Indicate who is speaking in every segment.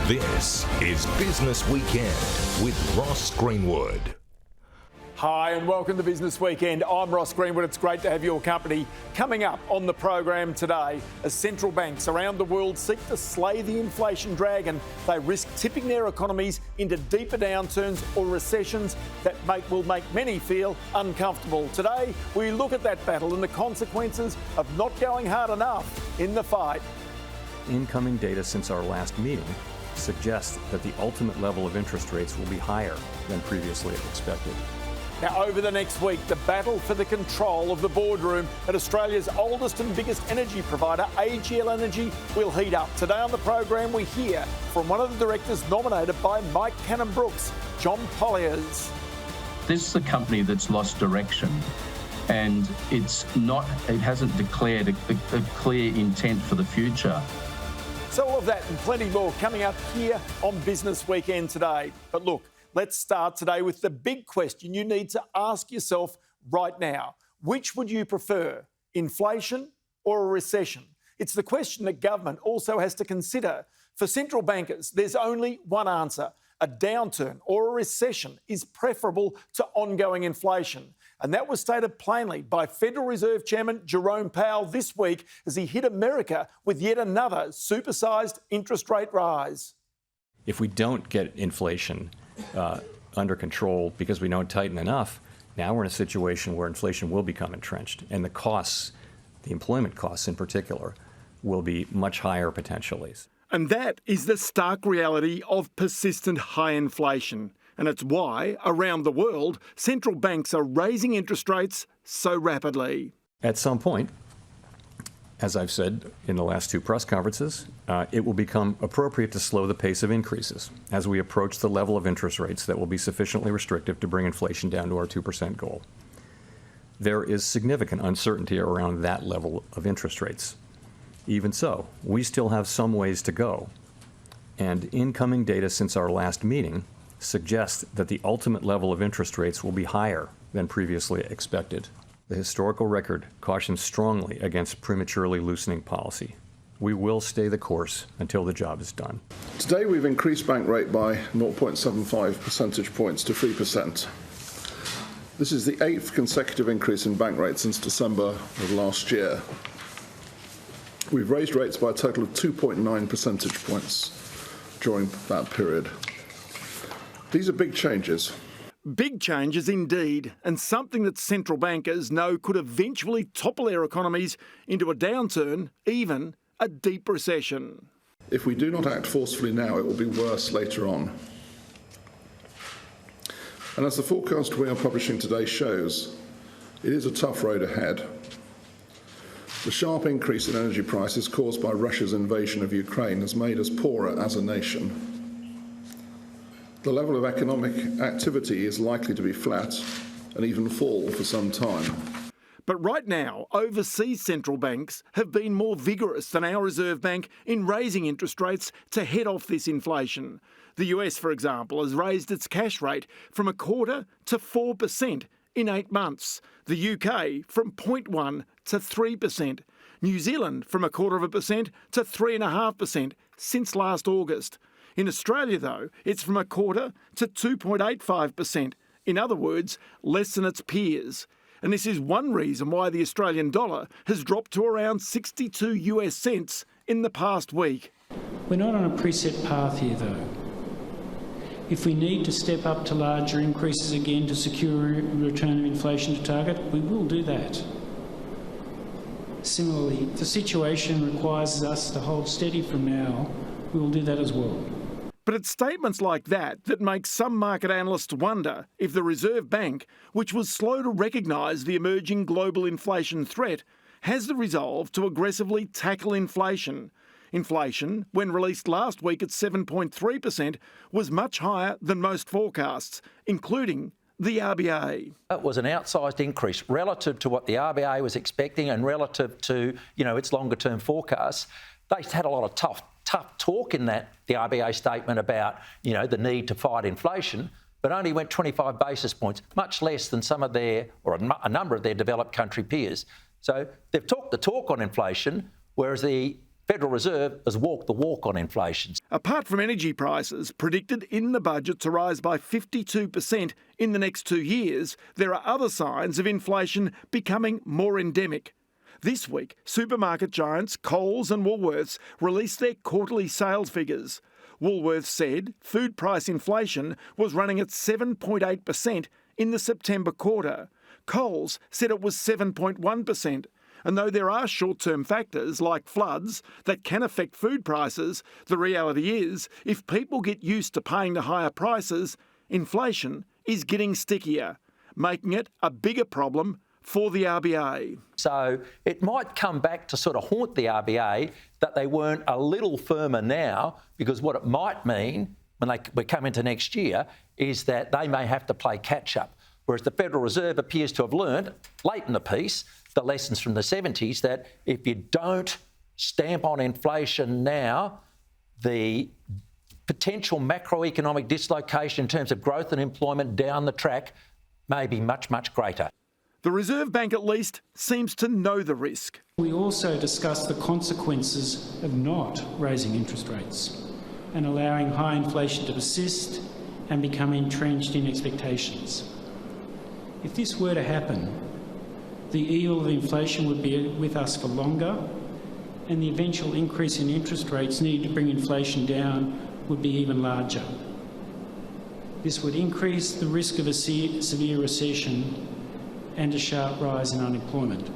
Speaker 1: This is Business Weekend with Ross Greenwood.
Speaker 2: Hi and welcome to Business Weekend. I'm Ross Greenwood. It's great to have your company. Coming up on the program today, as central banks around the world seek to slay the inflation dragon, they risk tipping their economies into deeper downturns or recessions that will make many feel uncomfortable. Today, we look at that battle and the consequences of not going hard enough in the fight.
Speaker 3: Incoming data since our last meeting suggests that the ultimate level of interest rates will be higher than previously expected.
Speaker 2: Now, over the next week, the battle for the control of the boardroom at Australia's oldest and biggest energy provider, AGL Energy, will heat up. Today on the program, we hear from one of the directors nominated by Mike Cannon-Brookes, John Pollaers.
Speaker 4: This is a company that's lost direction, and it hasn't declared a clear intent for the future.
Speaker 2: So all of that and plenty more coming up here on Business Weekend today. But look, let's start today with the big question you need to ask yourself right now. Which would you prefer, inflation or a recession? It's the question that government also has to consider. For central bankers, there's only one answer. A downturn or a recession is preferable to ongoing inflation. And that was stated plainly by Federal Reserve Chairman Jerome Powell this week as he hit America with yet another supersized interest rate rise.
Speaker 3: If we don't get inflation under control because we don't tighten enough, now we're in a situation where inflation will become entrenched, and the costs, the employment costs in particular, will be much higher potentially.
Speaker 2: And that is the stark reality of persistent high inflation. And it's why, around the world, central banks are raising interest rates so rapidly.
Speaker 3: At some point, as I've said in the last two press conferences, it will become appropriate to slow the pace of increases as we approach the level of interest rates that will be sufficiently restrictive to bring inflation down to our 2% goal. There is significant uncertainty around that level of interest rates. Even so, we still have some ways to go, and incoming data since our last meeting suggests that the ultimate level of interest rates will be higher than previously expected. The historical record cautions strongly against prematurely loosening policy. We will stay the course until the job is done.
Speaker 5: Today we've increased bank rate by 0.75 percentage points to 3%. This is the 8th consecutive increase in bank rate since December of last year. We've raised rates by a total of 2.9 percentage points during that period. These are big changes.
Speaker 2: Big changes indeed, and something that central bankers know could eventually topple their economies into a downturn, even a deep recession.
Speaker 5: If we do not act forcefully now, it will be worse later on. And as the forecast we are publishing today shows, it is a tough road ahead. The sharp increase in energy prices caused by Russia's invasion of Ukraine has made us poorer as a nation. The level of economic activity is likely to be flat and even fall for some time.
Speaker 2: But right now, overseas central banks have been more vigorous than our Reserve Bank in raising interest rates to head off this inflation. The US, for example, has raised its cash rate from 0.25% to 4% in 8 months. The UK from 0.1% to 3%. New Zealand from 0.25% to 3.5% since last August. In Australia, though, it's from 0.25% to 2.85%. In other words, less than its peers. And this is one reason why the Australian dollar has dropped to around 62 US cents in the past week.
Speaker 6: We're not on a preset path here, though. If we need to step up to larger increases again to secure a return of inflation to target, we will do that. Similarly, if the situation requires us to hold steady from now, we will do that as well.
Speaker 2: But it's statements like that make some market analysts wonder if the Reserve Bank, which was slow to recognise the emerging global inflation threat, has the resolve to aggressively tackle inflation. Inflation, when released last week at 7.3%, was much higher than most forecasts, including the RBA.
Speaker 7: It was an outsized increase relative to what the RBA was expecting and relative to, its longer-term forecasts. They had a lot of tough talk in the RBA statement about, the need to fight inflation, but only went 25 basis points, much less than some of their, or a number of their developed country peers. So they've talked the talk on inflation, whereas the Federal Reserve has walked the walk on inflation.
Speaker 2: Apart from energy prices, predicted in the budget to rise by 52% in the next 2 years, there are other signs of inflation becoming more endemic. This week, supermarket giants Coles and Woolworths released their quarterly sales figures. Woolworths said food price inflation was running at 7.8% in the September quarter. Coles said it was 7.1%. And though there are short-term factors like floods that can affect food prices, the reality is if people get used to paying the higher prices, inflation is getting stickier, making it a bigger problem for the RBA.
Speaker 7: So it might come back to sort of haunt the RBA that they weren't a little firmer now, because what it might mean when we come into next year is that they may have to play catch-up. Whereas the Federal Reserve appears to have learned, late in the piece, the lessons from the 70s, that if you don't stamp on inflation now, the potential macroeconomic dislocation in terms of growth and employment down the track may be much, much greater.
Speaker 2: The Reserve Bank at least seems to know the risk.
Speaker 6: We also discussed the consequences of not raising interest rates and allowing high inflation to persist and become entrenched in expectations. If this were to happen, the evil of inflation would be with us for longer, and the eventual increase in interest rates needed to bring inflation down would be even larger. This would increase the risk of a severe recession and a sharp rise in unemployment.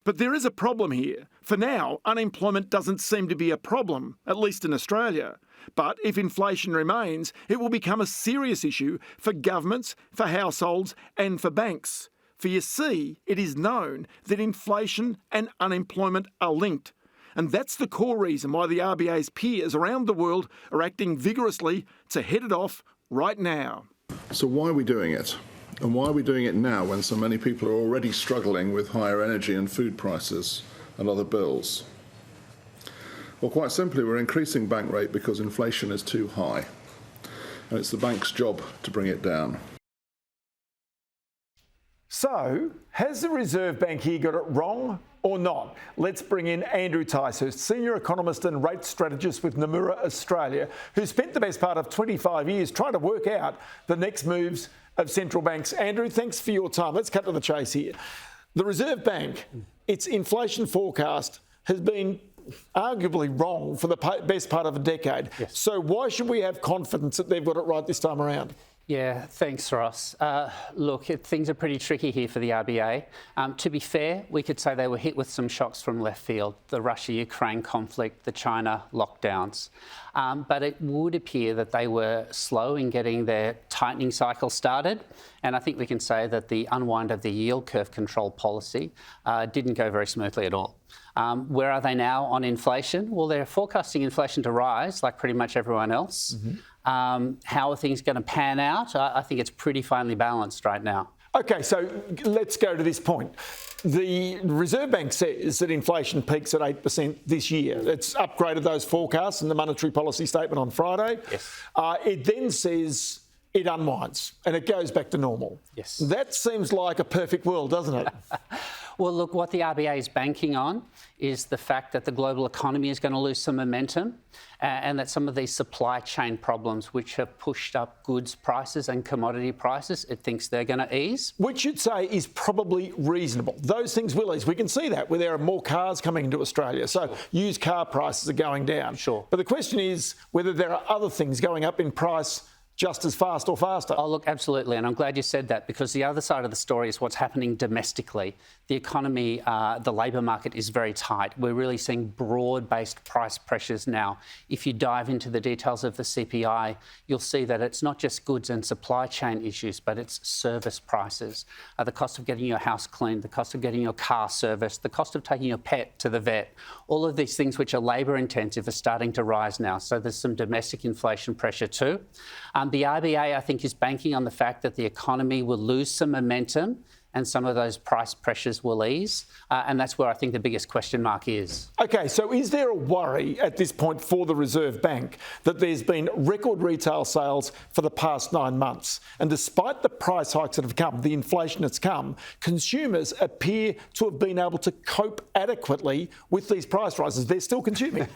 Speaker 2: But there is a problem here. For now, unemployment doesn't seem to be a problem, at least in Australia. But if inflation remains, it will become a serious issue for governments, for households and for banks. For you see, it is known that inflation and unemployment are linked. And that's the core reason why the RBA's peers around the world are acting vigorously to head it off right now.
Speaker 5: So why are we doing it? And why are we doing it now when so many people are already struggling with higher energy and food prices and other bills? Well, quite simply, we're increasing bank rate because inflation is too high. And it's the bank's job to bring it down.
Speaker 2: So, has the Reserve Bank here got it wrong or not? Let's bring in Andrew Ticehurst, Senior Economist and Rate Strategist with Nomura Australia, who spent the best part of 25 years trying to work out the next moves of central banks. Andrew, thanks for your time. Let's cut to the chase here. The Reserve Bank, its inflation forecast has been arguably wrong for the best part of a decade.
Speaker 8: Yes.
Speaker 2: So why should we have confidence that they've got it right this time around?
Speaker 8: Yeah, thanks, Ross. Look, things are pretty tricky here for the RBA. To be fair, we could say they were hit with some shocks from left field, the Russia-Ukraine conflict, the China lockdowns. But it would appear that they were slow in getting their tightening cycle started. And I think we can say that the unwind of the yield curve control policy didn't go very smoothly at all. Where are they now on inflation? Well, they're forecasting inflation to rise, like pretty much everyone else. Mm-hmm. How are things going to pan out? I think it's pretty finely balanced right now.
Speaker 2: OK, so let's go to this point. The Reserve Bank says that inflation peaks at 8% this year. It's upgraded those forecasts in the monetary policy statement on Friday.
Speaker 8: Yes.
Speaker 2: It then says it unwinds and it goes back to normal.
Speaker 8: Yes.
Speaker 2: That seems like a perfect world, doesn't it?
Speaker 8: Well, look, what the RBA is banking on is the fact that the global economy is going to lose some momentum and that some of these supply chain problems which have pushed up goods prices and commodity prices, it thinks they're going to ease.
Speaker 2: Which you'd say is probably reasonable. Those things will ease. We can see that where there are more cars coming into Australia. So used car prices are going down.
Speaker 8: Sure.
Speaker 2: But the question is whether there are other things going up in price just as fast or faster.
Speaker 8: Oh, look, absolutely. And I'm glad you said that because the other side of the story is what's happening domestically. The economy, the labour market is very tight. We're really seeing broad-based price pressures now. If you dive into the details of the CPI, you'll see that it's not just goods and supply chain issues, but it's service prices. The cost of getting your house cleaned, the cost of getting your car serviced, the cost of taking your pet to the vet. All of these things which are labour intensive are starting to rise now. So there's some domestic inflation pressure too. The RBA, I think, is banking on the fact that the economy will lose some momentum and some of those price pressures will ease. And that's where I think the biggest question mark is.
Speaker 2: OK, so is there a worry at this point for the Reserve Bank that there's been record retail sales for the past 9 months? And despite the price hikes that have come, the inflation that's come, consumers appear to have been able to cope adequately with these price rises. They're still consuming.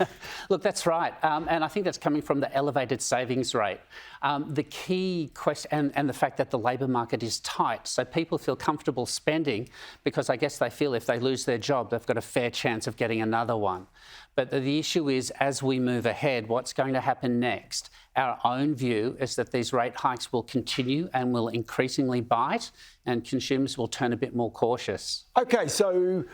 Speaker 8: Look, that's right. And I think that's coming from the elevated savings rate. The key question, and the fact that the labour market is tight, so people feel comfortable spending because I guess they feel if they lose their job, they've got a fair chance of getting another one. But the issue is, as we move ahead, what's going to happen next? Our own view is that these rate hikes will continue and will increasingly bite, and consumers will turn a bit more cautious.
Speaker 2: OK, so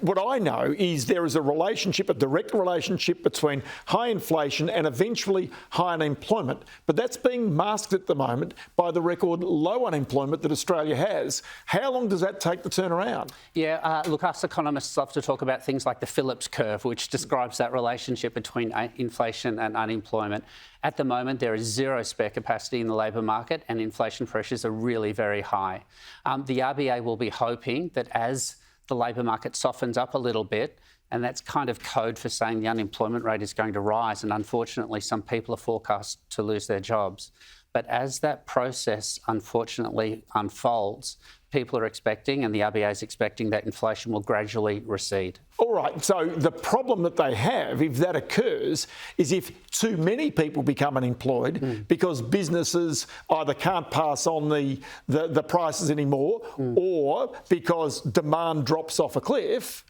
Speaker 2: what I know is there is a direct relationship between high inflation and eventually high unemployment. But that's being masked at the moment by the record low unemployment that Australia has. How long does that take to turn around?
Speaker 8: Yeah, look, us economists love to talk about things like the Phillips curve, which describes that relationship between inflation and unemployment. At the moment, there is zero spare capacity in the labour market and inflation pressures are really very high. The RBA will be hoping that as the labour market softens up a little bit, and that's kind of code for saying the unemployment rate is going to rise, and unfortunately some people are forecast to lose their jobs. But as that process unfortunately unfolds, people are expecting, and the RBA is expecting, that inflation will gradually recede.
Speaker 2: All right, so the problem that they have, if that occurs, is if too many people become unemployed because businesses either can't pass on the prices anymore or because demand drops off a cliff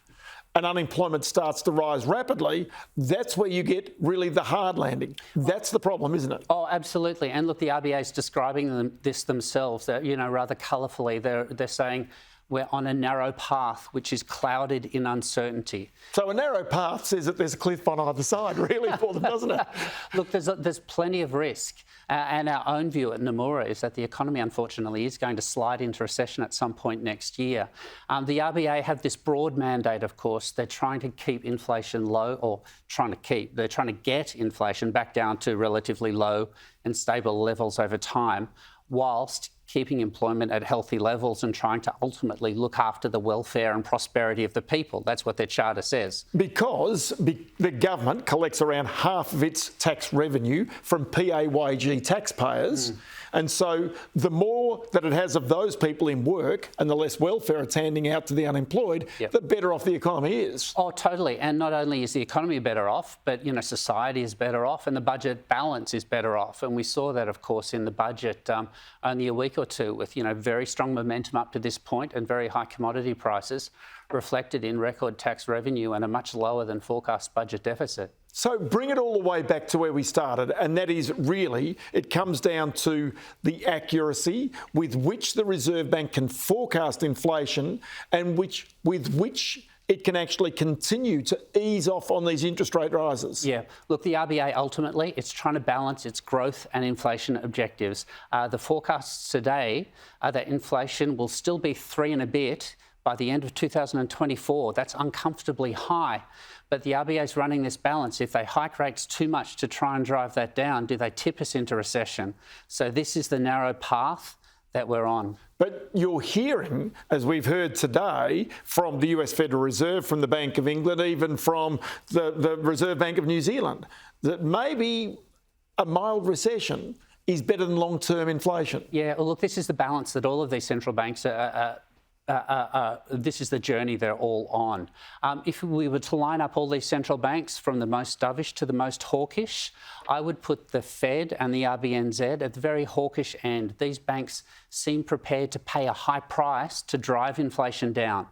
Speaker 2: and unemployment starts to rise rapidly, that's where you get really the hard landing. That's the problem, isn't it?
Speaker 8: Oh, absolutely. And look, the RBA is describing this themselves, rather colourfully. They're saying we're on a narrow path which is clouded in uncertainty.
Speaker 2: So a narrow path says that there's a cliff on either side, really, for them, doesn't it?
Speaker 8: Look, there's plenty of risk. And our own view at Nomura is that the economy, unfortunately, is going to slide into recession at some point next year. The RBA have this broad mandate, of course. They're trying to keep inflation low, they're trying to get inflation back down to relatively low and stable levels over time, whilst keeping employment at healthy levels and trying to ultimately look after the welfare and prosperity of the people. That's what their charter says.
Speaker 2: Because the government collects around half of its tax revenue from PAYG taxpayers. And so the more that it has of those people in work and the less welfare it's handing out to the unemployed, the better off the economy is.
Speaker 8: Oh, totally. And not only is the economy better off, but, society is better off and the budget balance is better off. And we saw that, of course, in the budget only a week or two with, very strong momentum up to this point and very high commodity prices reflected in record tax revenue and a much lower than forecast budget deficit.
Speaker 2: So bring it all the way back to where we started, and that is really, it comes down to the accuracy with which the Reserve Bank can forecast inflation and with which it can actually continue to ease off on these interest rate rises.
Speaker 8: Yeah, look, the RBA ultimately, it's trying to balance its growth and inflation objectives. The forecasts today are that inflation will still be 3 and a bit by the end of 2024. That's uncomfortably high. But the RBA is running this balance. If they hike rates too much to try and drive that down, do they tip us into recession? So this is the narrow path that we're on.
Speaker 2: But you're hearing, as we've heard today, from the US Federal Reserve, from the Bank of England, even from the Reserve Bank of New Zealand, that maybe a mild recession is better than long-term inflation.
Speaker 8: Yeah, well, look, this is the balance that all of these central banks this is the journey they're all on. If we were to line up all these central banks from the most dovish to the most hawkish, I would put the Fed and the RBNZ at the very hawkish end. These banks seem prepared to pay a high price to drive inflation down.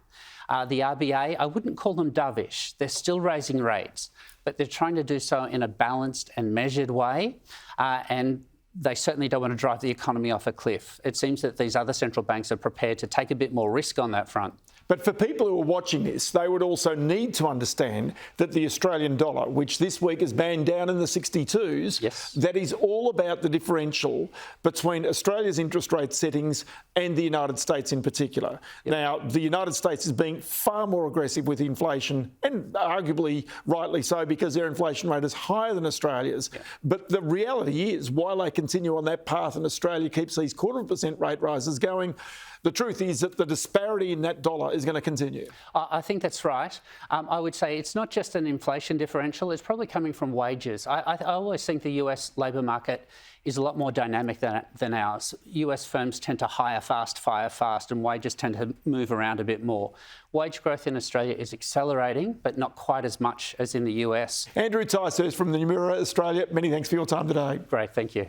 Speaker 8: The RBA, I wouldn't call them dovish. They're still raising rates, but they're trying to do so in a balanced and measured way. And they certainly don't want to drive the economy off a cliff. It seems that these other central banks are prepared to take a bit more risk on that front.
Speaker 2: But for people who are watching this, they would also need to understand that the Australian dollar, which this week has banned down in the 62s, that is all about the differential between Australia's interest rate settings and the United States in particular. Now, the United States is being far more aggressive with inflation, and arguably rightly so, because their inflation rate is higher than Australia's. But the reality is, while they continue on that path and Australia keeps these 0.25% rate rises going, The truth is that the disparity in that dollar is going to continue.
Speaker 8: I think that's right. I would say it's not just an inflation differential, it's probably coming from wages. I always think the US labour market is a lot more dynamic than ours. US firms tend to hire fast, fire fast, and wages tend to move around a bit more. Wage growth in Australia is accelerating, but not quite as much as in the US.
Speaker 2: Andrew Ticehurst from the Nomura Australia, many thanks for your time today.
Speaker 8: Great, thank you.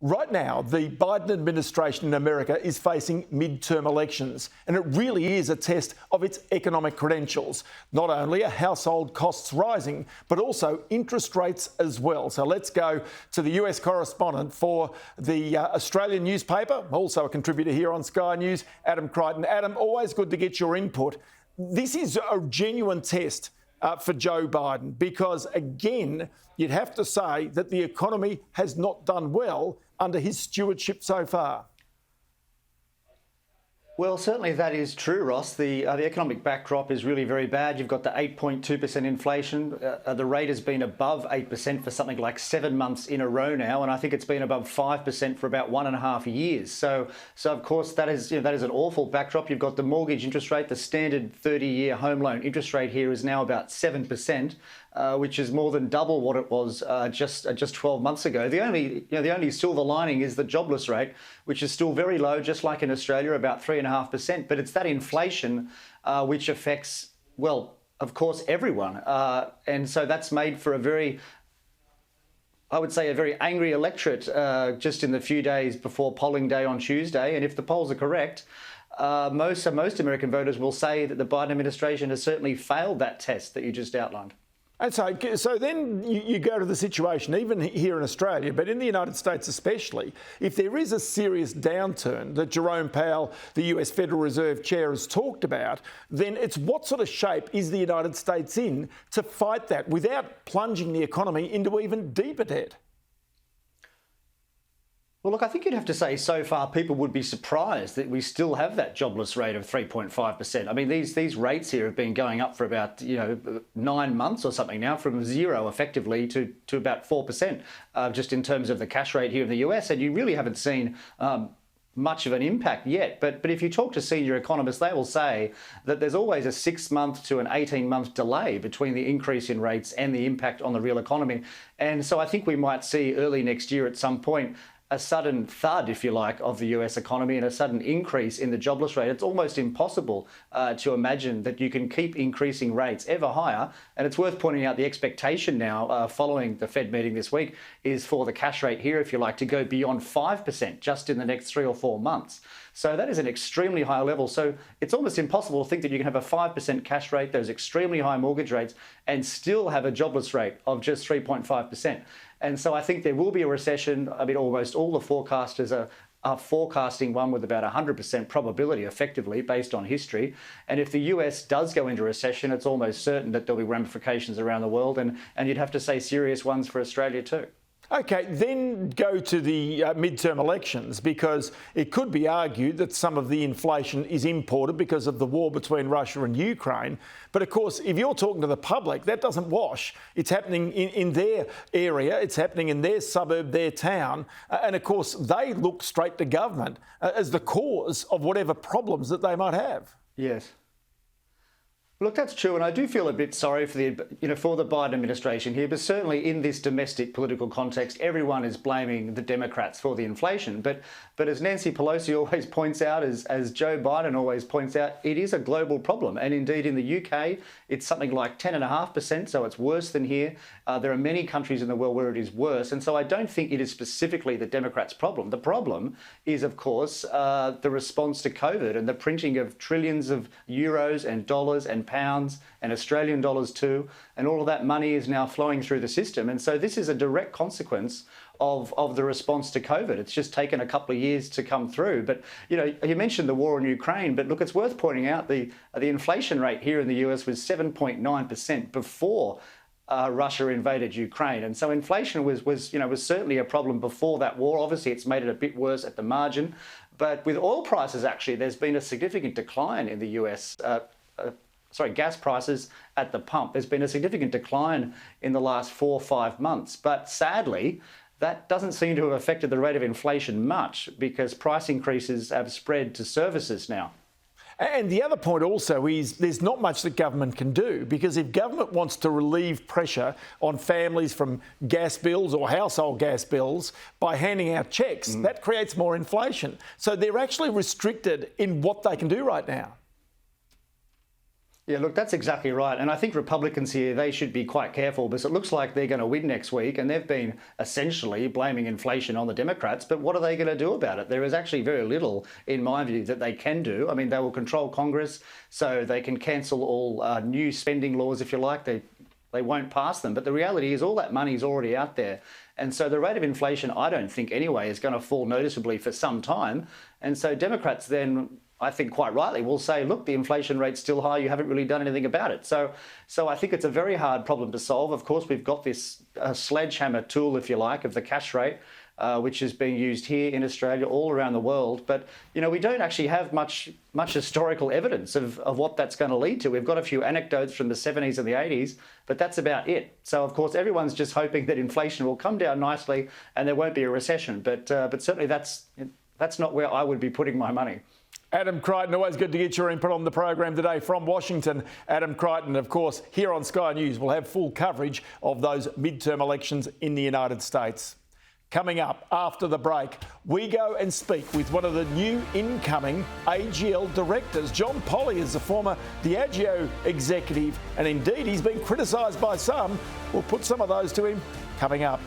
Speaker 2: Right now, the Biden administration in America is facing midterm elections, and it really is a test of its economic credentials. Not only are household costs rising, but also interest rates as well. So let's go to the US correspondent for the Australian newspaper, also a contributor here on Sky News, Adam Crichton. Adam, always good to get your input. This is a genuine test for Joe Biden because, again, you'd have to say that the economy has not done well under his stewardship so far.
Speaker 9: Well, certainly that is true, Ross. The economic backdrop is really very bad. You've got the 8.2% inflation. The rate has been above 8% for something like 7 months in a row now, and I think it's been above 5% for about 1.5 years. So of course, that is an awful backdrop. You've got the mortgage interest rate. The standard 30-year home loan interest rate here is now about 7%. Which is more than double what it was just 12 months ago. The only silver lining is the jobless rate, which is still very low, just like in Australia, about 3.5%. But it's that inflation which affects, well, of course, everyone. And so that's made for a very angry electorate just in the few days before polling day on Tuesday. And if the polls are correct, most American voters will say that the Biden administration has certainly failed that test that you just outlined.
Speaker 2: And so then you go to the situation, even here in Australia, but in the United States especially, if there is a serious downturn that Jerome Powell, the US Federal Reserve Chair, has talked about, then it's what sort of shape is the United States in to fight that without plunging the economy into even deeper debt?
Speaker 9: Well, look, I think you'd have to say so far people would be surprised that we still have that jobless rate of 3.5%. I mean, these rates here have been going up for about 9 months or something now, from zero effectively to about 4%, just in terms of the cash rate here in the US. And you really haven't seen much of an impact yet. But if you talk to senior economists, they will say that there's always a 6-month to an 18-month delay between the increase in rates and the impact on the real economy. And so I think we might see early next year at some point a sudden thud, if you like, of the US economy and a sudden increase in the jobless rate. It's almost impossible to imagine that you can keep increasing rates ever higher. And it's worth pointing out the expectation now, following the Fed meeting this week, is for the cash rate here, if you like, to go beyond 5% just in the next 3 or 4 months. So that is an extremely high level. So it's almost impossible to think that you can have a 5% cash rate, those extremely high mortgage rates, and still have a jobless rate of just 3.5%. And so I think there will be a recession. I mean, almost all the forecasters are forecasting one with about 100% probability, effectively, based on history. And if the US does go into recession, it's almost certain that there'll be ramifications around the world, and you'd have to say serious ones for Australia too.
Speaker 2: OK, then go to the midterm elections, because it could be argued that some of the inflation is imported because of the war between Russia and Ukraine. But of course, if you're talking to the public, that doesn't wash. It's happening in their area, it's happening in their suburb, their town. And of course, they look straight to government as the cause of whatever problems that they might have.
Speaker 9: Yes. Look, that's true, and I do feel a bit sorry for the Biden administration here, but certainly in this domestic political context, everyone is blaming the Democrats for the inflation. But as Nancy Pelosi always points out, as Joe Biden always points out, it is a global problem. And indeed, in the UK, it's something like 10.5%, so it's worse than here. There are many countries in the world where it is worse, and so I don't think it is specifically the Democrats' problem. The problem is, of course, the response to COVID and the printing of trillions of euros and dollars and pounds and Australian dollars too, and all of that money is now flowing through the system. And so this is a direct consequence of the response to COVID. It's just taken a couple of years to come through. But, you mentioned the war in Ukraine, but look, it's worth pointing out the inflation rate here in the US was 7.9% before Russia invaded Ukraine. And so inflation was certainly a problem before that war. Obviously, it's made it a bit worse at the margin. But with oil prices, actually, there's been a significant decline in the US. Gas prices at the pump. There's been a significant decline in the last 4 or 5 months. But sadly, that doesn't seem to have affected the rate of inflation much because price increases have spread to services now.
Speaker 2: And the other point also is there's not much that government can do, because if government wants to relieve pressure on families from gas bills or household gas bills by handing out cheques, that creates more inflation. So they're actually restricted in what they can do right now.
Speaker 9: Yeah, look, that's exactly right. And I think Republicans here, they should be quite careful because it looks like they're going to win next week and they've been essentially blaming inflation on the Democrats. But what are they going to do about it? There is actually very little, in my view, that they can do. I mean, they will control Congress, so they can cancel all new spending laws, if you like. They won't pass them. But the reality is all that money is already out there. And so the rate of inflation, I don't think anyway, is going to fall noticeably for some time. And so Democrats then, I think quite rightly, will say, look, the inflation rate's still high, you haven't really done anything about it. So I think it's a very hard problem to solve. Of course, we've got this sledgehammer tool, if you like, of the cash rate, which is being used here in Australia, all around the world. But, you know, we don't actually have much historical evidence of what that's going to lead to. We've got a few anecdotes from the 70s and the 80s, but that's about it. So, of course, everyone's just hoping that inflation will come down nicely and there won't be a recession. But certainly that's not where I would be putting my money.
Speaker 2: Adam Crichton, always good to get your input on the program today from Washington. Adam Crichton, of course, here on Sky News, will have full coverage of those midterm elections in the United States. Coming up after the break, we go and speak with one of the new incoming AGL directors. John Pollaers, a former Diageo executive, and indeed he's been criticised by some. We'll put some of those to him coming up.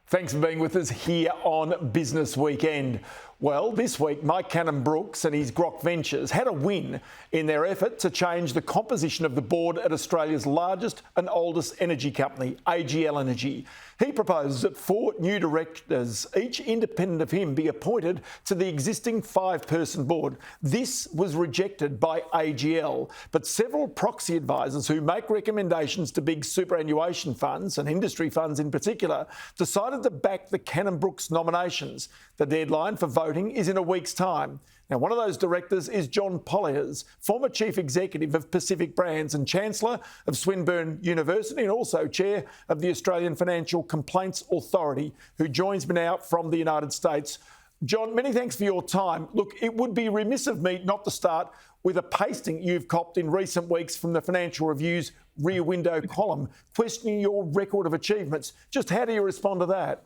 Speaker 2: Thanks for being with us here on Business Weekend. Well, this week, Mike Cannon-Brookes and his Grok Ventures had a win in their effort to change the composition of the board at Australia's largest and oldest energy company, AGL Energy. He proposes that 4 new directors, each independent of him, be appointed to the existing 5-person board. This was rejected by AGL, but several proxy advisors who make recommendations to big superannuation funds and industry funds in particular decided to back the Cannon-Brookes nominations. The deadline for voting is in a week's time. Now, one of those directors is John Pollaers, former Chief Executive of Pacific Brands and Chancellor of Swinburne University and also Chair of the Australian Financial Complaints Authority, who joins me now from the United States. John, many thanks for your time. Look, it would be remiss of me not to start with a pasting you've copped in recent weeks from the Financial Review's Rear Window column, questioning your record of achievements. Just how do you respond to that?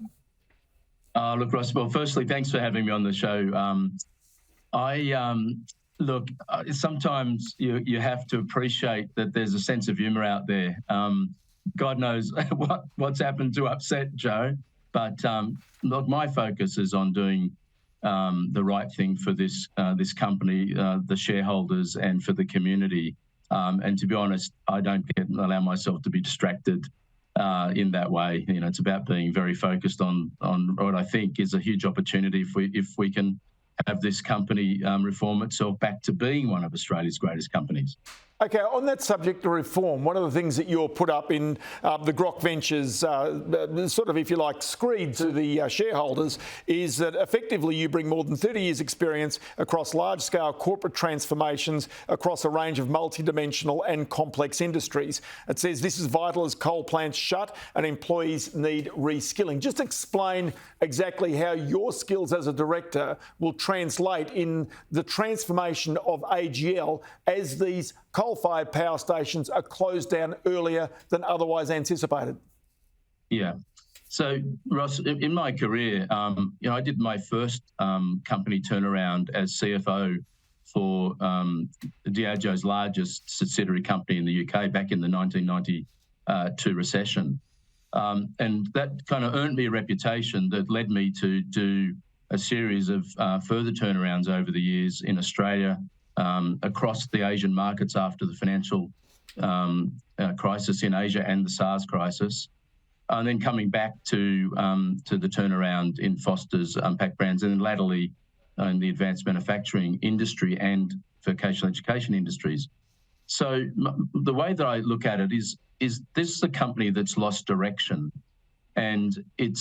Speaker 4: Look, Ross, well, firstly, thanks for having me on the show. Look, sometimes you have to appreciate that there's a sense of humour out there. God knows what's happened to upset Joe, but look, my focus is on doing the right thing for this company, the shareholders, and for the community. And to be honest, I don't allow myself to be distracted in that way. You know, it's about being very focused on what I think is a huge opportunity if we can have this company reform itself back to being one of Australia's greatest companies.
Speaker 2: Okay, on that subject of reform, one of the things that you're put up in the Grok Ventures, sort of, if you like, screed to the shareholders, is that effectively you bring more than 30 years' experience across large-scale corporate transformations across a range of multidimensional and complex industries. It says this is vital as coal plants shut and employees need reskilling. Just explain exactly how your skills as a director will translate in the transformation of AGL as these coal-fired power stations are closed down earlier than otherwise anticipated.
Speaker 4: Yeah. So, Ross, in my career, I did my first company turnaround as CFO for Diageo's largest subsidiary company in the UK back in the 1992 recession. And that kind of earned me a reputation that led me to do a series of further turnarounds over the years in Australia, across the Asian markets after the financial crisis in Asia and the SARS crisis, and then coming back to the turnaround in Foster's Pack Brands, and then latterly in the advanced manufacturing industry and vocational education industries. So the way that I look at it is this is a company that's lost direction, and it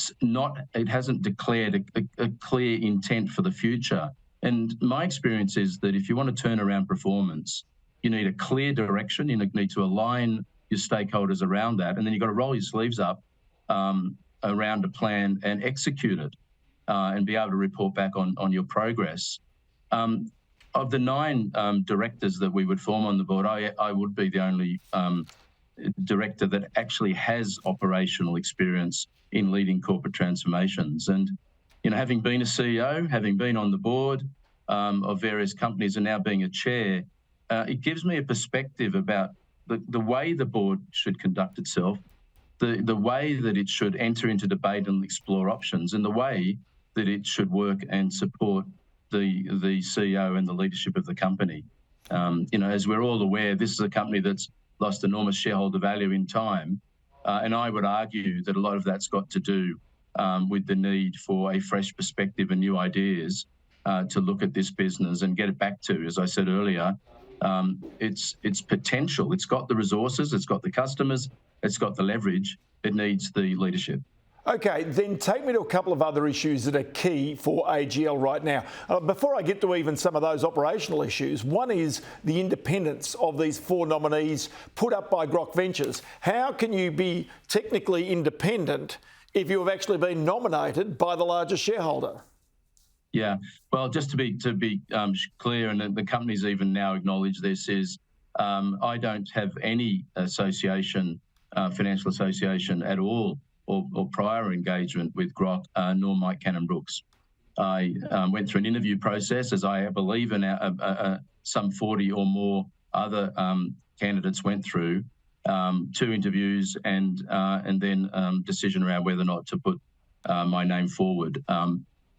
Speaker 4: hasn't declared a clear intent for the future. And my experience is that if you want to turn around performance, You need a clear direction. You need to align your stakeholders around that, and then you've got to roll your sleeves up around a plan and execute it, and be able to report back on your progress. Of the 9 directors that we would form on the board, I would be the only director that actually has operational experience in leading corporate transformations. And, having been a CEO, having been on the board of various companies and now being a chair, it gives me a perspective about the way the board should conduct itself, the way that it should enter into debate and explore options, and the way that it should work and support the CEO and the leadership of the company. As we're all aware, this is a company that's lost enormous shareholder value in time, and I would argue that a lot of that's got to do with the need for a fresh perspective and new ideas to look at this business and get it back to, as I said earlier, its potential. It's got the resources, it's got the customers, it's got the leverage. It needs the leadership.
Speaker 2: Okay, then take me to a couple of other issues that are key for AGL right now. Before I get to even some of those operational issues, one is the independence of these 4 nominees put up by Grok Ventures. How can you be technically independent if you have actually been nominated by the largest shareholder?
Speaker 4: Yeah, well, just to be clear, and the company's even now acknowledged this, is I don't have any association, financial association at all, or prior engagement with Grok, nor Mike Cannon-Brookes. I went through an interview process, as I believe some 40 or more other candidates went through, 2 interviews and then decision around whether or not to put my name forward.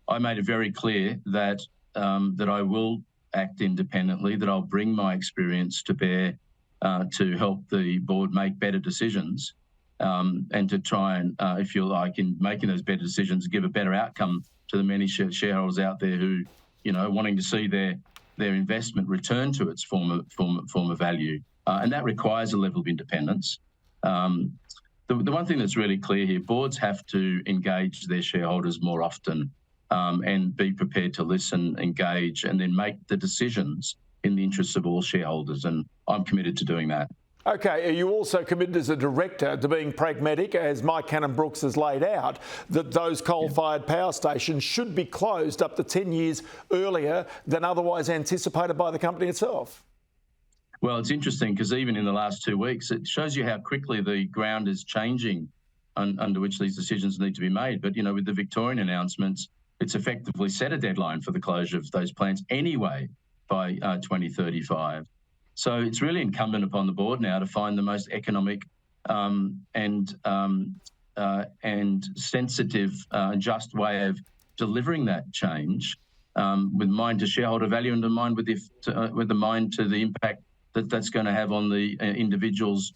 Speaker 4: I made it very clear that I will act independently, that I'll bring my experience to bear to help the board make better decisions, and to try and, if you like, in making those better decisions, give a better outcome to the many shareholders out there who, wanting to see their investment return to its former value, and that requires a level of independence. The one thing that's really clear here: boards have to engage their shareholders more often, and be prepared to listen, engage, and then make the decisions in the interests of all shareholders. And I'm committed to doing that.
Speaker 2: Okay, are you also committed as a director to being pragmatic, as Mike Cannon-Brookes has laid out, that those coal-fired power stations should be closed up to 10 years earlier than otherwise anticipated by the company itself?
Speaker 4: Well, it's interesting because even in the last 2 weeks, it shows you how quickly the ground is changing under which these decisions need to be made. But, with the Victorian announcements, it's effectively set a deadline for the closure of those plants anyway by 2035. So it's really incumbent upon the board now to find the most economic and sensitive and just way of delivering that change, with mind to shareholder value and in mind with the mind to the impact that's going to have on the individuals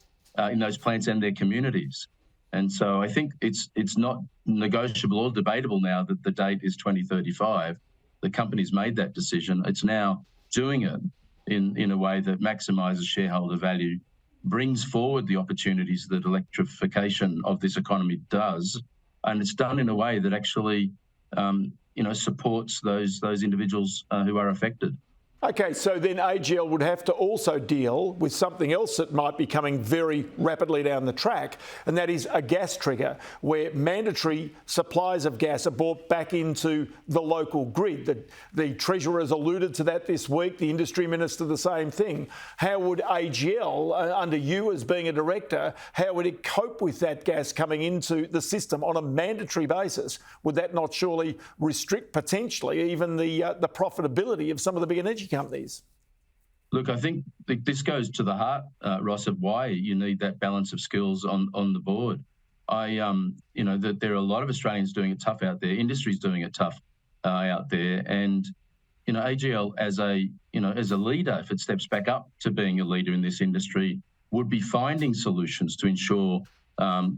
Speaker 4: in those plants and their communities. And so I think it's not negotiable or debatable now that the date is 2035. The company's made that decision. It's now doing it in a way that maximises shareholder value, brings forward the opportunities that electrification of this economy does, and it's done in a way that actually, supports those individuals who are affected.
Speaker 2: Okay, so then AGL would have to also deal with something else that might be coming very rapidly down the track, and that is a gas trigger, where mandatory supplies of gas are brought back into the local grid. The Treasurer has alluded to that this week, the Industry Minister the same thing. How would AGL, under you as being a director, how would it cope with that gas coming into the system on a mandatory basis? Would that not surely restrict potentially even the profitability of some of the big energy companies?
Speaker 4: Look, I think this goes to the heart, Ross, of why you need that balance of skills on the board. That there are a lot of Australians doing it tough out there. Industry's doing it tough out there, and AGL as a leader, if it steps back up to being a leader in this industry, would be finding solutions to ensure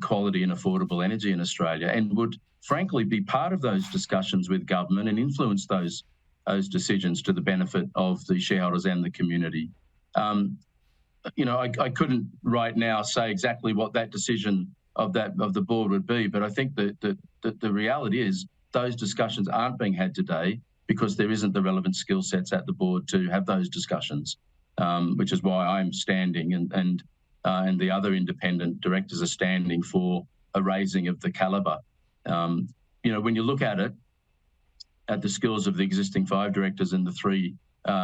Speaker 4: quality and affordable energy in Australia, and would frankly be part of those discussions with government and influence those decisions to the benefit of the shareholders and the community. I couldn't right now say exactly what that decision of the board would be, but I think that the reality is those discussions aren't being had today because there isn't the relevant skill sets at the board to have those discussions. which is why I'm standing and the other independent directors are standing for a raising of the calibre. When you look at it, at the skills of the existing 5 directors and the 3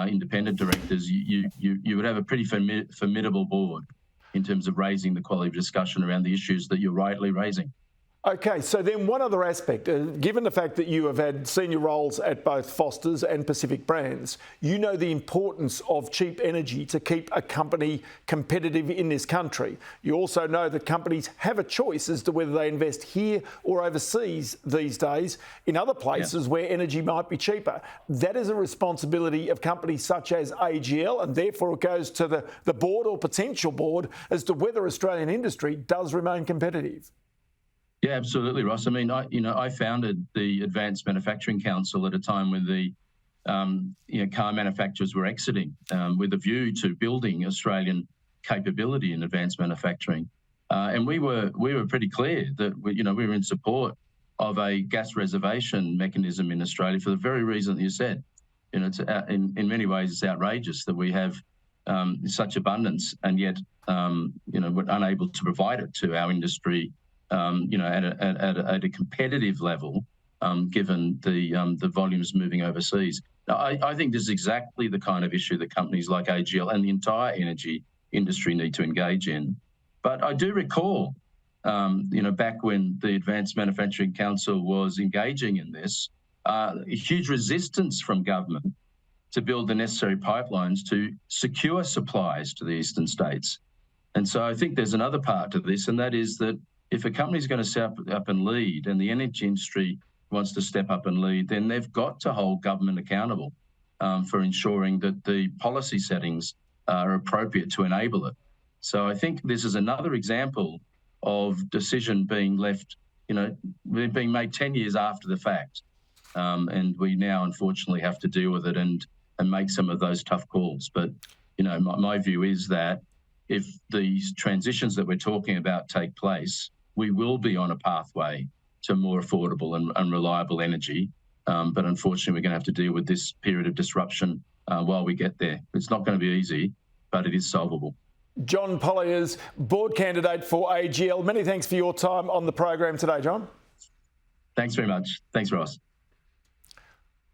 Speaker 4: independent directors, you would have a pretty formidable board in terms of raising the quality of discussion around the issues that you're rightly raising.
Speaker 2: Okay, so then one other aspect, given the fact that you have had senior roles at both Foster's and Pacific Brands, you know the importance of cheap energy to keep a company competitive in this country. You also know that companies have a choice as to whether they invest here or overseas these days in other places where energy might be cheaper. That is a responsibility of companies such as AGL, and therefore it goes to the board or potential board as to whether Australian industry does remain competitive.
Speaker 4: Yeah, absolutely, Ross. I mean, I founded the Advanced Manufacturing Council at a time when the car manufacturers were exiting, with a view to building Australian capability in advanced manufacturing, and we were pretty clear that we were in support of a gas reservation mechanism in Australia for the very reason that you said. It's in many ways it's outrageous that we have such abundance and yet we're unable to provide it to our industry. At a competitive level, given the volumes moving overseas. Now, I think this is exactly the kind of issue that companies like AGL and the entire energy industry need to engage in. But I do recall, back when the Advanced Manufacturing Council was engaging in this, a huge resistance from government to build the necessary pipelines to secure supplies to the eastern states. And so I think there's another part to this, and that is that if a company is going to step up and lead and the energy industry wants to step up and lead, then they've got to hold government accountable for ensuring that the policy settings are appropriate to enable it. So I think this is another example of decision being left, being made 10 years after the fact. And we now unfortunately have to deal with it and make some of those tough calls. But, my view is that if these transitions that we're talking about take place, we will be on a pathway to more affordable and reliable energy. But unfortunately, we're going to have to deal with this period of disruption while we get there. It's not going to be easy, but it is solvable.
Speaker 2: John Pollaers, board candidate for AGL. Many thanks for your time on the program today, John.
Speaker 4: Thanks very much. Thanks, Ross.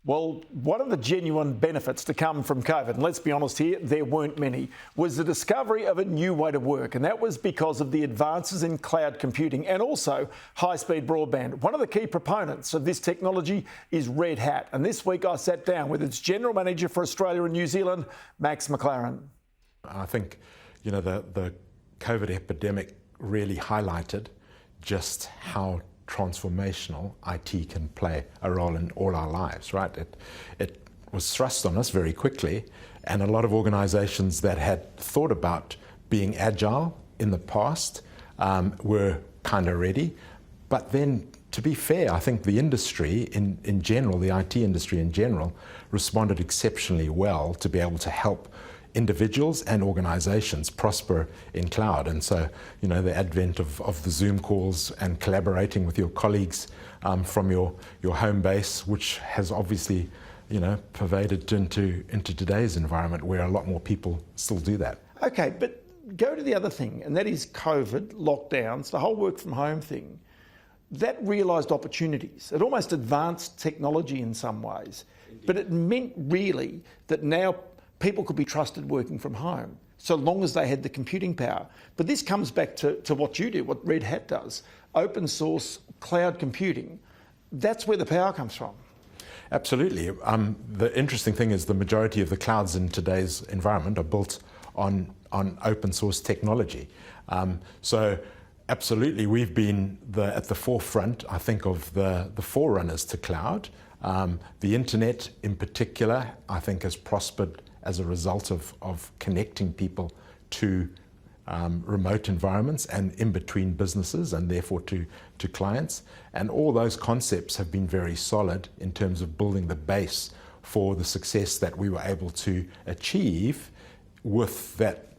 Speaker 2: Well, one of the genuine benefits to come from COVID, and let's be honest here, there weren't many, was the discovery of a new way to work. And that was because of the advances in cloud computing and also high-speed broadband. One of the key proponents of this technology is Red Hat. And this week I sat down with its General Manager for Australia and New Zealand, Max McLaren.
Speaker 10: I think, the COVID epidemic really highlighted just how transformational IT can play a role in all our lives, right? It was thrust on us very quickly, and a lot of organizations that had thought about being agile in the past were kind of ready. But then, to be fair, I think the industry in general, the IT industry in general, responded exceptionally well to be able to help individuals and organizations prosper in cloud. And so, the advent of the Zoom calls and collaborating with your colleagues from your home base, which has obviously, pervaded into today's environment where a lot more people still do that.
Speaker 2: Okay, but go to the other thing, and that is COVID, lockdowns, the whole work from home thing. That realised opportunities. It almost advanced technology in some ways. But it meant really that now people could be trusted working from home, so long as they had the computing power. But this comes back to what you do, what Red Hat does. Open source, cloud computing, that's where the power comes from.
Speaker 10: Absolutely. The interesting thing is the majority of the clouds in today's environment are built on open source technology. So absolutely, we've been at the forefront, I think, of the forerunners to cloud. The internet in particular, I think, has prospered as a result of connecting people to remote environments and in between businesses and therefore to clients. And all those concepts have been very solid in terms of building the base for the success that we were able to achieve with that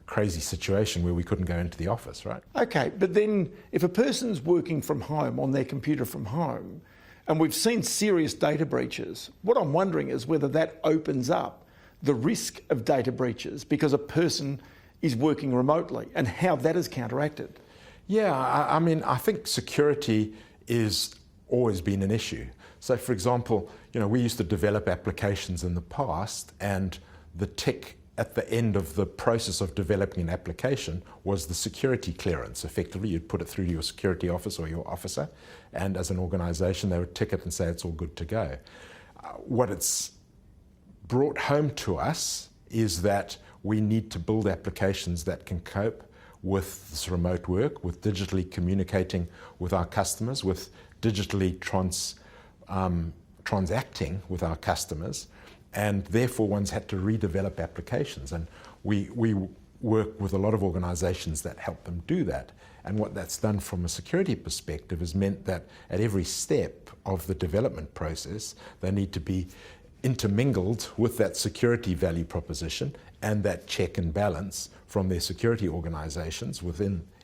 Speaker 10: crazy situation where we couldn't go into the office, right?
Speaker 2: Okay, but then if a person's working from home on their computer from home, and we've seen serious data breaches, what I'm wondering is whether that opens up the risk of data breaches because a person is working remotely and how that is counteracted.
Speaker 10: Yeah, I mean, I think security is always been an issue. So, for example, we used to develop applications in the past, and the tick at the end of the process of developing an application was the security clearance. Effectively, you'd put it through to your security office or your officer, and as an organisation, they would tick it and say it's all good to go. What it's brought home to us is that we need to build applications that can cope with this remote work, with digitally communicating with our customers, with digitally transacting with our customers, and therefore one's had to redevelop applications. And we work with a lot of organizations that help them do that. And what that's done from a security perspective has meant that at every step of the development process, they need to be intermingled with that security value proposition and that check and balance from their security organizations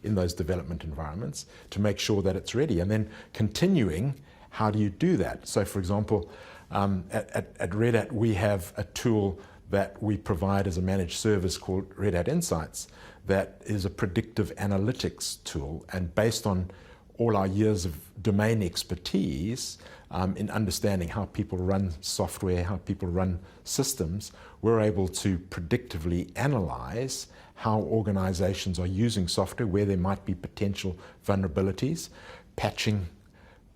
Speaker 10: in those development environments to make sure that it's ready. And then continuing, how do you do that? So, for example, at Red Hat, we have a tool that we provide as a managed service called Red Hat Insights that is a predictive analytics tool, and based on all our years of domain expertise in understanding how people run software, how people run systems, we're able to predictively analyze how organizations are using software, where there might be potential vulnerabilities. Patching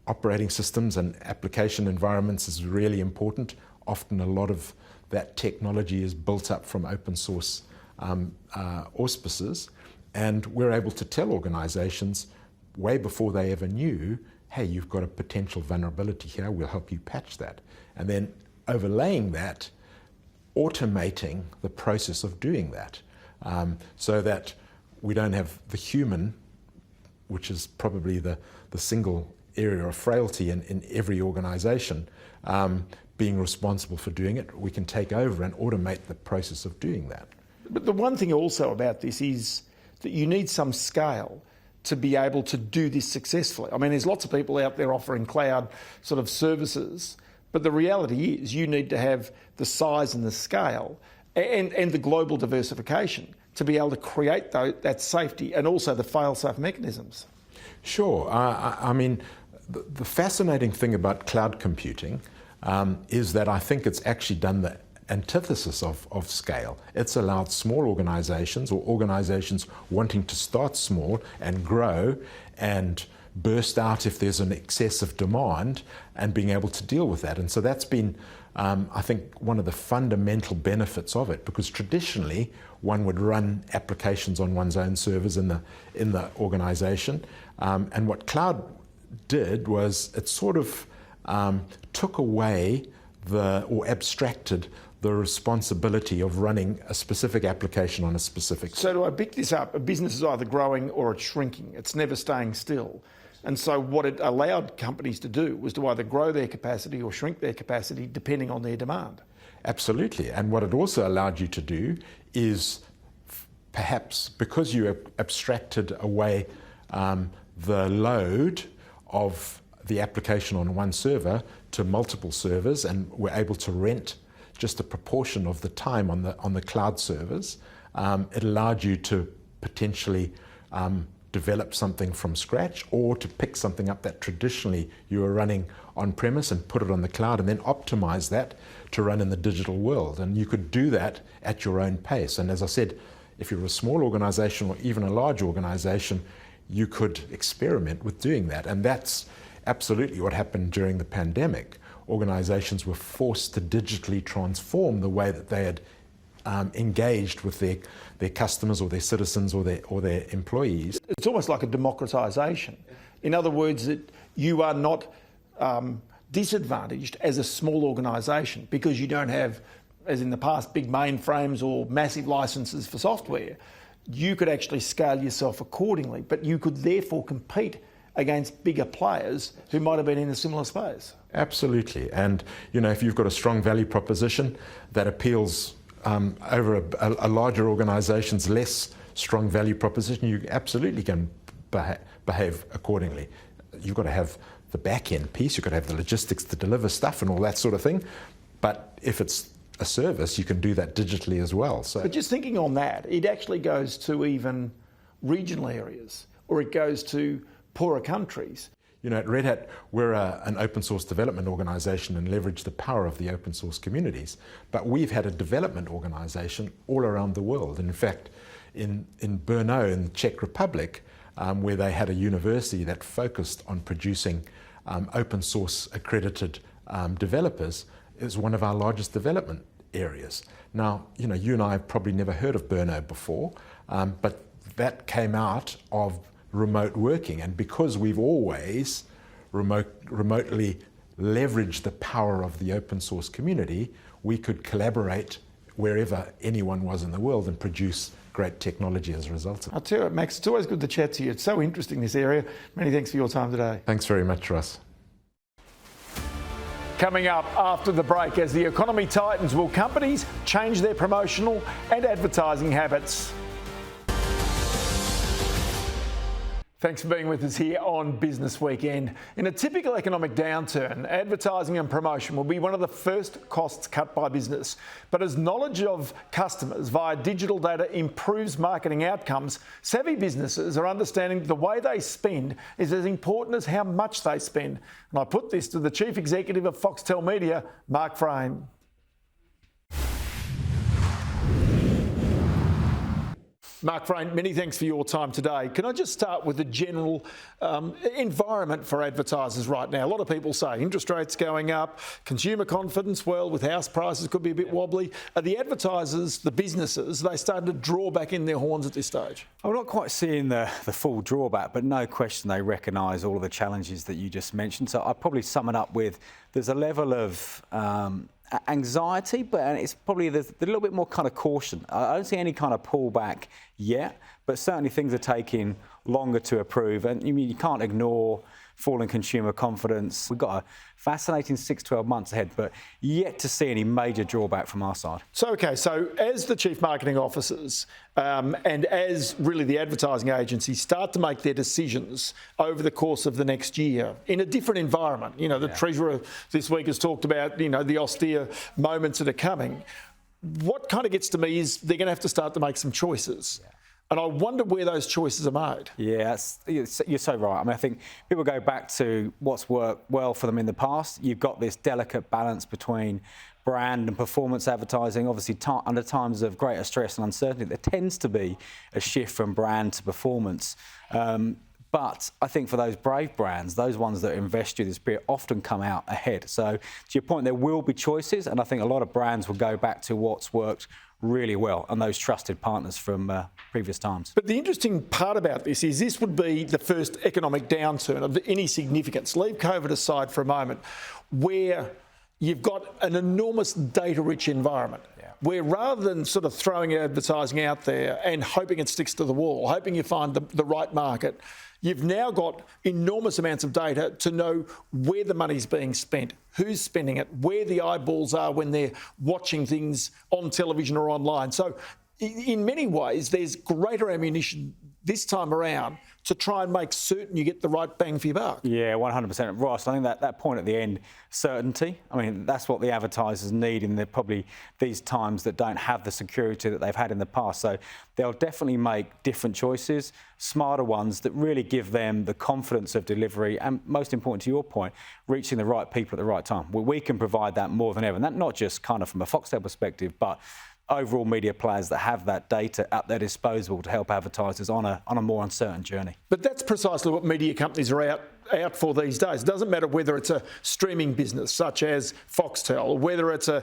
Speaker 10: operating systems and application environments is really important. Often a lot of that technology is built up from open source auspices, and we're able to tell organizations way before they ever knew, hey, you've got a potential vulnerability here, we'll help you patch that. And then overlaying that, automating the process of doing that, so that we don't have the human, which is probably the single area of frailty in every organization, being responsible for doing it. We can take over and automate the process of doing that.
Speaker 2: But the one thing also about this is that you need some scale to be able to do this successfully. I mean, there's lots of people out there offering cloud sort of services, but the reality is you need to have the size and the scale and the global diversification to be able to create that safety and also the fail-safe mechanisms.
Speaker 10: Sure. I mean, the fascinating thing about cloud computing is that I think it's actually done the antithesis of scale. It's allowed small organizations or organizations wanting to start small and grow and burst out if there's an excessive demand and being able to deal with that. And so that's been, I think, one of the fundamental benefits of it, because traditionally one would run applications on one's own servers in the organization. And what cloud did was it sort of took away or abstracted the responsibility of running a specific application on a specific.
Speaker 2: So to pick this up, a business is either growing or it's shrinking. It's never staying still. And so what it allowed companies to do was to either grow their capacity or shrink their capacity depending on their demand.
Speaker 10: Absolutely. And what it also allowed you to do is perhaps because you abstracted away the load of the application on one server to multiple servers and were able to rent just a proportion of the time on the cloud servers, it allowed you to potentially develop something from scratch or to pick something up that traditionally you were running on premise and put it on the cloud and then optimize that to run in the digital world. And you could do that at your own pace. And as I said, if you're a small organization or even a large organization, you could experiment with doing that. And that's absolutely what happened during the pandemic. Organizations were forced to digitally transform the way that they had engaged with their customers or their citizens or their employees.
Speaker 2: It's almost like a democratisation. In other words, that you are not disadvantaged as a small organisation because you don't have, as in the past, big mainframes or massive licenses for software. You could actually scale yourself accordingly, but you could therefore compete against bigger players who might have been in a similar space.
Speaker 10: Absolutely. And, if you've got a strong value proposition that appeals over a larger organization's less strong value proposition, you absolutely can behave accordingly. You've got to have the back-end piece, you've got to have the logistics to deliver stuff and all that sort of thing. But if it's a service, you can do that digitally as well. So,
Speaker 2: but just thinking on that, it actually goes to even regional areas, or it goes to poorer countries.
Speaker 10: You know, at Red Hat, we're an open source development organisation and leverage the power of the open source communities. But we've had a development organisation all around the world. And in fact, in Brno, in the Czech Republic, where they had a university that focused on producing open source accredited developers, is one of our largest development areas. Now, you know, you and I have probably never heard of Brno before, but that came out of remote working, and because we've always remotely leveraged the power of the open source community, we could collaborate wherever anyone was in the world and produce great technology as a result of it.
Speaker 2: I'll tell you what, Max, it's always good to chat to you. It's so interesting, this area. Many thanks for your time today.
Speaker 10: Thanks very much, Ross.
Speaker 2: Coming up after the break, as the economy tightens, will companies change their promotional and advertising habits? Thanks for being with us here on Business Weekend. In a typical economic downturn, advertising and promotion will be one of the first costs cut by business. But as knowledge of customers via digital data improves marketing outcomes, savvy businesses are understanding the way they spend is as important as how much they spend. And I put this to the Chief Executive of Foxtel Media, Mark Frame. Mark Frame, many thanks for your time today. Can I just start with the general environment for advertisers right now? A lot of people say interest rates going up, consumer confidence, well, with house prices could be a bit wobbly. Are the advertisers, the businesses, they starting to draw back in their horns at this stage?
Speaker 11: I'm not quite seeing the full drawback, but no question they recognise all of the challenges that you just mentioned. So I'd probably sum it up with there's a level of anxiety, but it's probably there's a little bit more kind of caution. I don't see any kind of pullback yet, but certainly things are taking longer to approve. And you can't ignore falling consumer confidence. We've got a fascinating 6-12 months ahead, but yet to see any major drawback from our side.
Speaker 2: So, okay, so as the chief marketing officers and as really the advertising agencies start to make their decisions over the course of the next year in a different environment, you know, the Treasurer this week has talked about, you know, the austere moments that are coming. What kind of gets to me is they're going to have to start to make some choices. Yeah. And I wonder where those choices are made.
Speaker 11: Yeah, you're so right. I mean, I think people go back to what's worked well for them in the past. You've got this delicate balance between brand and performance advertising. Obviously, under times of greater stress and uncertainty, there tends to be a shift from brand to performance. But I think for those brave brands, those ones that invest through this period often come out ahead. So to your point, there will be choices, and I think a lot of brands will go back to what's worked really well and those trusted partners from previous times.
Speaker 2: But the interesting part about this is this would be the first economic downturn of any significance. Leave COVID aside for a moment, where you've got an enormous data-rich environment. Where rather than sort of throwing advertising out there and hoping it sticks to the wall, hoping you find the right market, you've now got enormous amounts of data to know where the money's being spent, who's spending it, where the eyeballs are when they're watching things on television or online. So in many ways, there's greater ammunition this time around to try and make certain you get the right bang for your buck.
Speaker 11: Yeah, 100%. Ross, I think that point at the end, certainty. I mean, that's what the advertisers need in probably these times that don't have the security that they've had in the past. So they'll definitely make different choices, smarter ones that really give them the confidence of delivery and, most important to your point, reaching the right people at the right time. We can provide that more than ever. And that not just kind of from a Foxtel perspective, but overall media players that have that data at their disposal to help advertisers on a more uncertain journey.
Speaker 2: But that's precisely what media companies are out for these days. It doesn't matter whether it's a streaming business such as Foxtel, or whether it's a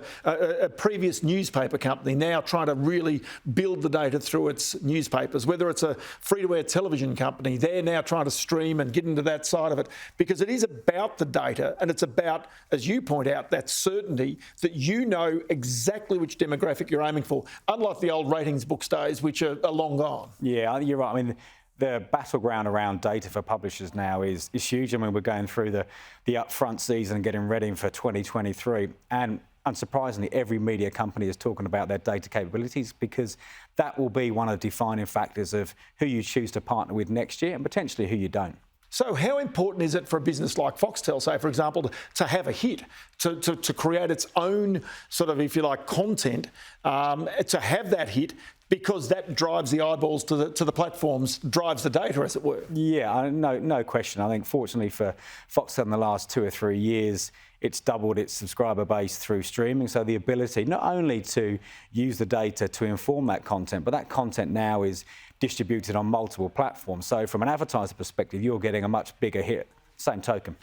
Speaker 2: previous newspaper company now trying to really build the data through its newspapers, whether it's a free-to-air television company, they're now trying to stream and get into that side of it, because it is about the data and it's about, as you point out, that certainty that you know exactly which demographic you're aiming for, unlike the old ratings books days, which are long gone.
Speaker 11: Yeah, you're right. I mean, the battleground around data for publishers now is huge. I mean, we're going through the upfront season and getting ready for 2023. And unsurprisingly, every media company is talking about their data capabilities, because that will be one of the defining factors of who you choose to partner with next year and potentially who you don't.
Speaker 2: So how important is it for a business like Foxtel, say, for example, to have a hit, to create its own sort of, if you like, content, to have that hit, because that drives the eyeballs to the platforms, drives the data, as it were?
Speaker 11: Yeah, no question. I think fortunately for Foxtel in the last 2 or 3 years, it's doubled its subscriber base through streaming. So the ability not only to use the data to inform that content, but that content now is distributed on multiple platforms. So from an advertiser perspective, you're getting a much bigger hit. Same token.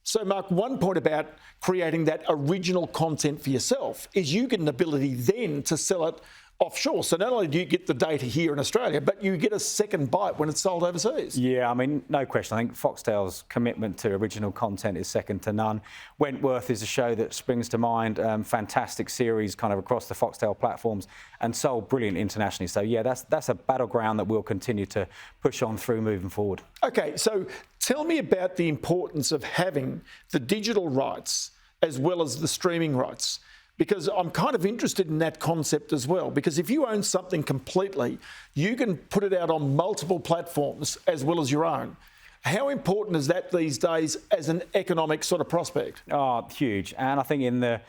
Speaker 2: So, Mark, one point about creating that original content for yourself is you get an ability then to sell it offshore. So not only do you get the data here in Australia, but you get a second bite when it's sold overseas.
Speaker 11: Yeah, I mean, no question. I think Foxtel's commitment to original content is second to none. Wentworth is a show that springs to mind. Fantastic series kind of across the Foxtel platforms and sold brilliant internationally. So, yeah, that's a battleground that we'll continue to push on through moving forward.
Speaker 2: OK, so tell me about the importance of having the digital rights as well as the streaming rights. Because I'm kind of interested in that concept as well. Because if you own something completely, you can put it out on multiple platforms as well as your own. How important is that these days as an economic sort of prospect?
Speaker 11: Oh, huge. And I think in the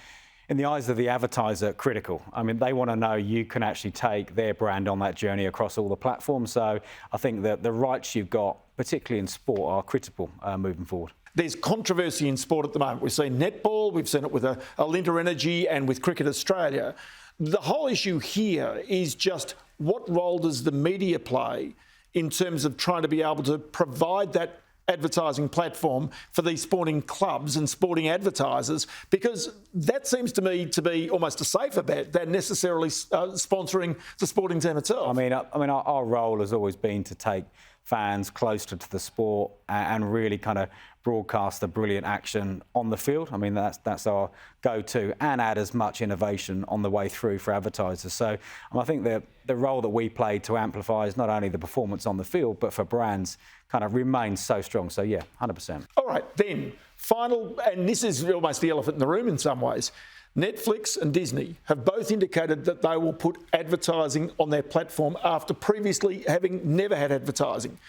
Speaker 11: eyes of the advertiser, critical. I mean, they want to know you can actually take their brand on that journey across all the platforms. So I think that the rights you've got, particularly in sport, are critical moving forward.
Speaker 2: There's controversy in sport at the moment. We've seen netball, we've seen it with Alinta Energy and with Cricket Australia. The whole issue here is just what role does the media play in terms of trying to be able to provide that advertising platform for these sporting clubs and sporting advertisers, because that seems to me to be almost a safer bet than necessarily sponsoring the sporting team itself.
Speaker 11: I mean, our role has always been to take fans closer to the sport and really kind of broadcast the brilliant action on the field. I mean, that's our go-to, and add as much innovation on the way through for advertisers. So I think the role that we play to amplify is not only the performance on the field, but for brands kind of remains so strong. So yeah, 100%.
Speaker 2: All right, then, final, and this is almost the elephant in the room in some ways. Netflix and Disney have both indicated that they will put advertising on their platform after previously having never had advertising.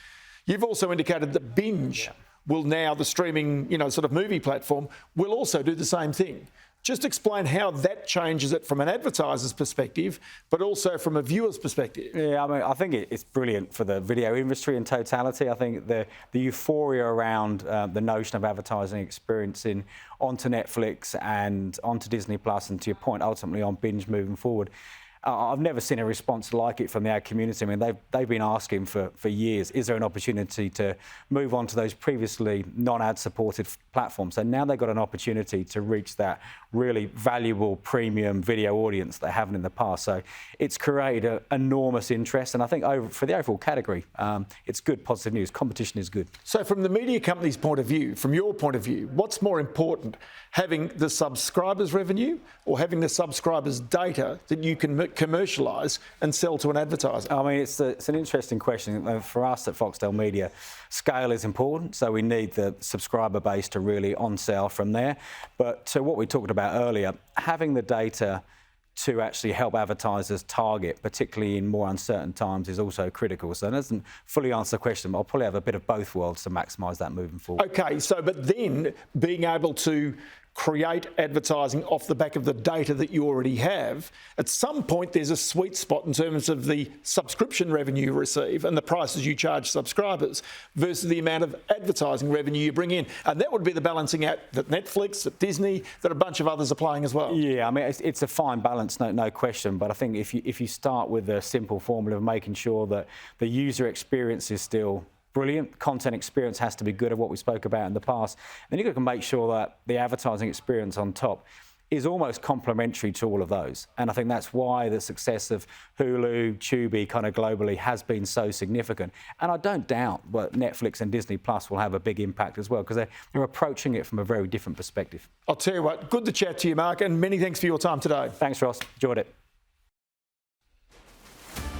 Speaker 2: You've also indicated that Binge will now, the streaming, sort of movie platform, will also do the same thing. Just explain how that changes it from an advertiser's perspective, but also from a viewer's perspective.
Speaker 11: Yeah, I mean, I think it's brilliant for the video industry in totality. I think the euphoria around the notion of advertising experiencing onto Netflix and onto Disney Plus, and to your point, ultimately on Binge moving forward. I've never seen a response like it from the ad community. I mean, they've been asking for years, is there an opportunity to move on to those previously non-ad supported platforms? So now they've got an opportunity to reach that really valuable premium video audience they haven't in the past. So it's created an enormous interest. And I think for the overall category, it's good, positive news. Competition is good.
Speaker 2: So from the media company's point of view, from your point of view, what's more important, having the subscribers' revenue or having the subscribers' data that you can commercialise and sell to an advertiser?
Speaker 11: I mean, it's an interesting question. For us at Foxtel Media, scale is important, so we need the subscriber base to really on-sell from there. But to what we talked about earlier, having the data to actually help advertisers target, particularly in more uncertain times, is also critical. So it doesn't fully answer the question, but I'll probably have a bit of both worlds to maximise that moving forward.
Speaker 2: OK, so but then being able to create advertising off the back of the data that you already have, at some point there's a sweet spot in terms of the subscription revenue you receive and the prices you charge subscribers versus the amount of advertising revenue you bring in. And that would be the balancing act that Netflix, that Disney, that a bunch of others are playing as well.
Speaker 11: Yeah, I mean, it's a fine balance, no question. But I think if you start with a simple formula of making sure that the user experience is still brilliant, content experience has to be good, of what we spoke about in the past. Then you've got to make sure that the advertising experience on top is almost complementary to all of those. And I think that's why the success of Hulu, Tubi kind of globally has been so significant. And I don't doubt that Netflix and Disney Plus will have a big impact as well, because they're approaching it from a very different perspective.
Speaker 2: I'll tell you what, good to chat to you, Mark, and many thanks for your time today.
Speaker 11: Thanks, Ross. Enjoyed it.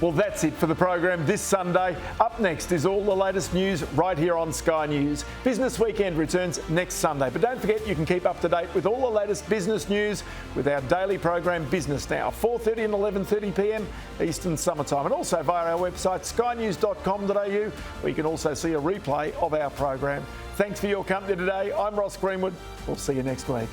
Speaker 2: Well, that's it for the program this Sunday. Up next is all the latest news right here on Sky News. Business Weekend returns next Sunday. But don't forget, you can keep up to date with all the latest business news with our daily program Business Now, 4:30 and 11:30 p.m. Eastern Summer Time, and also via our website skynews.com.au, where you can also see a replay of our program. Thanks for your company today. I'm Ross Greenwood. We'll see you next week.